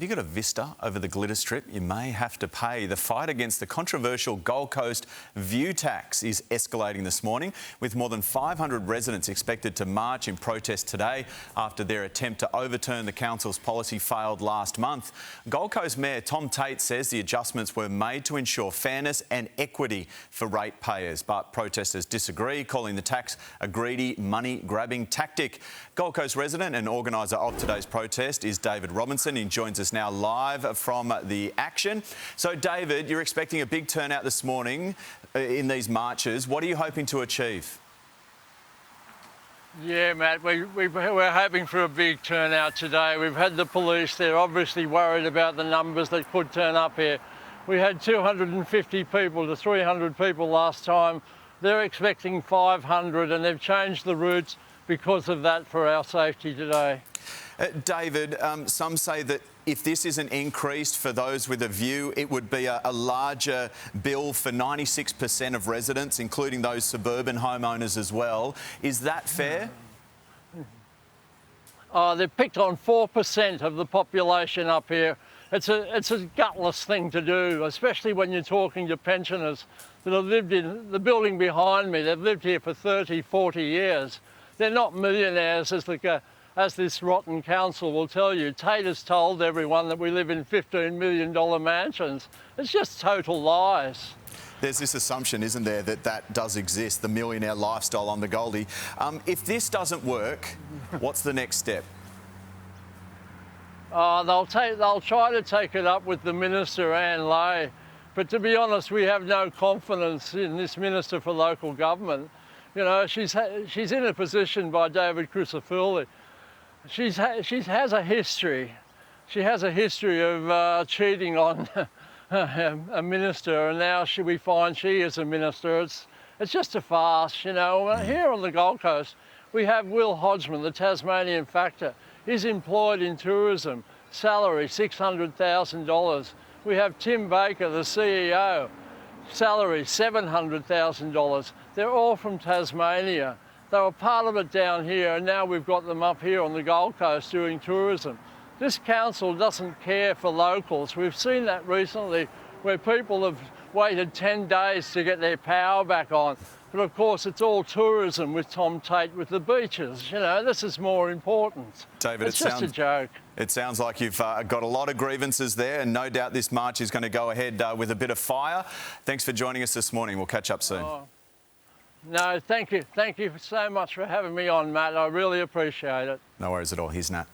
Have you got a vista over the glitter strip? You may have to pay. The fight against the controversial Gold Coast view tax is escalating this morning, with more than 500 residents expected to march in protest today after their attempt to overturn the council's policy failed last month. Gold Coast Mayor Tom Tate says the adjustments were made to ensure fairness and equity for ratepayers, but protesters disagree, calling the tax a greedy, money-grabbing tactic. Gold Coast resident and organiser of today's protest is David Robinson. He joins us now live from the action. So, David, you're expecting a big turnout this morning in these marches. What are you hoping to achieve? Yeah, Matt, we're hoping for a big turnout today. We've had the police. They're obviously worried about the numbers that could turn up here. We had 250 people to 300 people last time. They're expecting 500, and they've changed the routes because of that for our safety today. David, some say that if this isn't increased for those with a view, it would be a larger bill for 96% of residents, including those suburban homeowners as well. Is that fair? They've picked on 4% of the population up here. It's a gutless thing to do, especially when you're talking to pensioners that have lived in the building behind me. They've lived here for 30, 40 years. They're not millionaires, as this rotten council will tell you. Tate has told everyone that we live in $15 million mansions. It's just total lies. There's this assumption, isn't there, that does exist, the millionaire lifestyle on the Goldie. If this doesn't work, what's the next step? They'll try to take it up with the Minister, Anne Lay. But to be honest, we have no confidence in this Minister for Local Government. You know, she's in a position by David Crisafulli. She has a history. She has a history of cheating on a minister, and now we find she is a minister. It's just a farce, you know. Here on the Gold Coast, we have Will Hodgman, the Tasmanian factor. He's employed in tourism, salary $600,000. We have Tim Baker, the CEO, salary $700,000. They're all from Tasmania. They were part of it down here, and now we've got them up here on the Gold Coast doing tourism. This council doesn't care for locals. We've seen that recently, where people have waited 10 days to get their power back on. But of course, it's all tourism with Tom Tate with the beaches. You know, this is more important. David, it's just a joke. It sounds like you've got a lot of grievances there, and no doubt this march is going to go ahead with a bit of fire. Thanks for joining us this morning. We'll catch up soon. No, thank you. Thank you so much for having me on, Matt. I really appreciate it. No worries at all. Here's Nat.